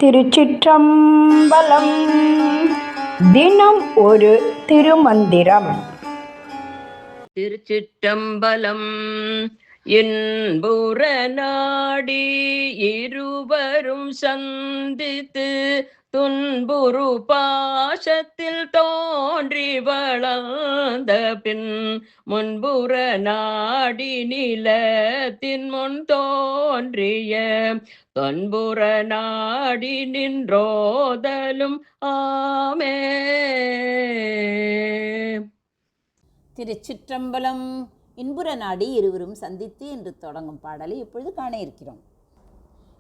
திருச்சிற்றம்பலம். தினம் ஒரு திருமந்திரம். திருச்சிற்றம்பலம். இன்புற நாடி இருவரும் சந்தித்து துன்புறு பாசத்தில் தோன்றி வளர்ந்த பின் முன்புற நாடி நிலத்தின் முன் தோன்றிய தொன்புற நாடி நின்றோதலும் ஆமே. திருச்சிற்றம்பலம். இன்புற நாடி இருவரும் சந்தித்து என்று தொடங்கும் பாடலை இப்பொழுது காண இருக்கிறோம்.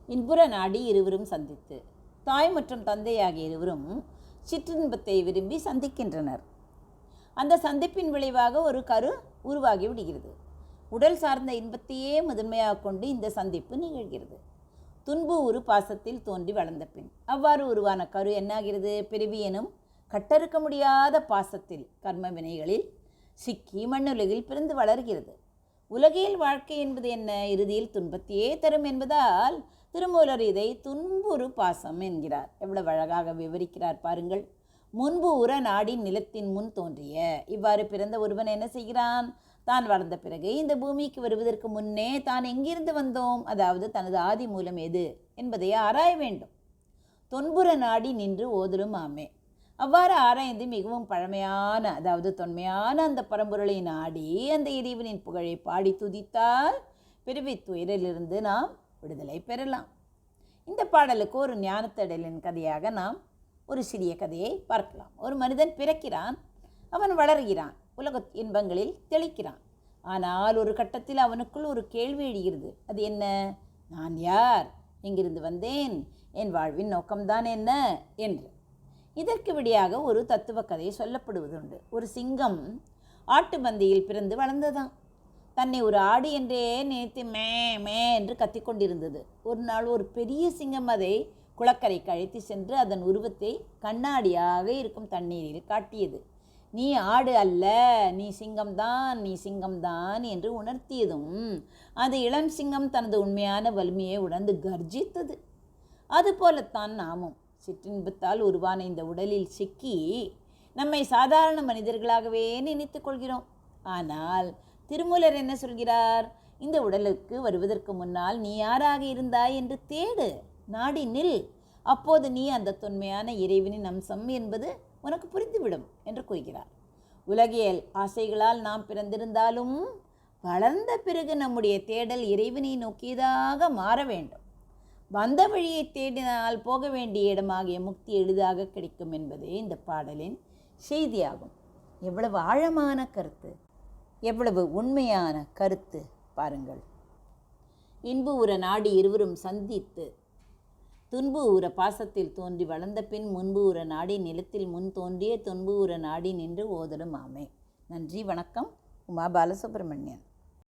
இன்புற நாடி இருவரும் சந்தித்து, தாய் மற்றும் தந்தையாகிய இருவரும் சிற்றின்பத்தை விரும்பி சந்திக்கின்றனர். அந்த சந்திப்பின் விளைவாக ஒரு கரு உருவாகி விடுகிறது. உடல் சார்ந்த இன்பத்தையே முதன்மையாக கொண்டு இந்த சந்திப்பு நிகழ்கிறது. துன்பு ஒரு பாசத்தில் தோன்றி வளர்ந்த பின் அவ்வாறு உருவான கரு என்னாகிறது? பிறவி எனும் கட்டறுக்க முடியாத பாசத்தில் கர்ம வினைகளில் சிக்கி மண்ணுலகில் பிறந்து வளர்கிறது. உலகில் வாழ்க்கை என்பது என்ன? இறுதியில் துன்பத்தையே தரும் என்பதால் திருமூலர் இதை துன்புறு பாசம் என்கிறார். எவ்வளவு அழகாக விவரிக்கிறார் பாருங்கள். முன்பு உற நாடி நிலத்தின் முன் தோன்றிய, இவ்வாறு பிறந்த ஒருவன் என்ன செய்கிறான்? தான் வளர்ந்த பிறகு இந்த பூமிக்கு வருவதற்கு முன்னே தான் எங்கிருந்து வந்தோம், அதாவது தனது ஆதி மூலம் எது என்பதை ஆராய வேண்டும். தொன்புற நாடி நின்று ஓதலும் ஆமே. அவ்வாறு ஆராய்ந்து மிகவும் பழமையான, அதாவது தொன்மையான அந்த பரம்பொருளை நாடி அந்த இறைவனின் புகழை பாடி துதித்தால் பிறவி துயரிலிருந்து நாம் விடுதலை பெறலாம். இந்த பாடலுக்கு ஒரு ஞானத்தடலின் கதையாக நாம் ஒரு சிறிய கதையை பார்க்கலாம். ஒரு மனிதன் பிறக்கிறான், அவன் வளர்கிறான், உலக இன்பங்களில் தெளிக்கிறான். ஆனால் ஒரு கட்டத்தில் அவனுக்குள் ஒரு கேள்வி எழுகிறது. அது என்ன? நான் யார்? எங்கிருந்து வந்தேன்? என் வாழ்வின் நோக்கம்தான் என்ன என்று. இதற்கு விடையாக ஒரு தத்துவ கதை சொல்லப்படுவதுண்டு. ஒரு சிங்கம் ஆட்டு பந்தியில் பிறந்து வளர்ந்ததாம். தன்னை ஒரு ஆடு என்றே நினைத்து மே மே என்று கத்திக்கொண்டிருந்தது. ஒரு நாள் ஒரு பெரிய சிங்கம் அதை குளக்கரைக்கு அழைத்து சென்று அதன் உருவத்தை கண்ணாடியாக இருக்கும் தண்ணீரில் காட்டியது. நீ ஆடு அல்ல, நீ சிங்கம்தான், நீ சிங்கம்தான் என்று உணர்த்தியதும் அந்த இளம் சிங்கம் தனது உண்மையான வலிமையை உணர்ந்து கர்ஜித்தது. அதுபோலத்தான் நாமும் சிற்றின்பத்தால் உருவான இந்த உடலில் சிக்கி நம்மை சாதாரண மனிதர்களாகவே நினைத்து கொள்கிறோம். ஆனால் திருமூலர் என்ன சொல்கிறார்? இந்த உடலுக்கு வருவதற்கு முன்னால் நீ யாராக இருந்தாய் என்று தேடு, நாடி நில். அப்போது நீ அந்த தொன்மையான இறைவனின் அம்சம் என்பது உனக்கு புரிந்துவிடும் என்று கூறுகிறார். உலகியல் ஆசைகளால் நாம் பிறந்திருந்தாலும் வளர்ந்த பிறகு நம்முடைய தேடல் இறைவனை நோக்கியதாக மாற வேண்டும். வந்த வழியை தேடினால் போக வேண்டிய இடமாகிய முக்தி எளிதாக கிடைக்கும் என்பதே இந்த பாடலின் செய்தியாகும். எவ்வளவு ஆழமான கருத்து, எவ்வளவு உண்மையான கருத்து பாருங்கள். இன்பு உற நாடி இருவரும் சந்தித்து துன்பு உற பாசத்தில் தோன்றி வளர்ந்த பின் முன்பு உற நாடி நிலத்தில் முன் தோன்றிய துன்பு உற நாடி நின்று ஓதலும் ஆமே. நன்றி, வணக்கம். உமா பாலசுப்ரமணியன்.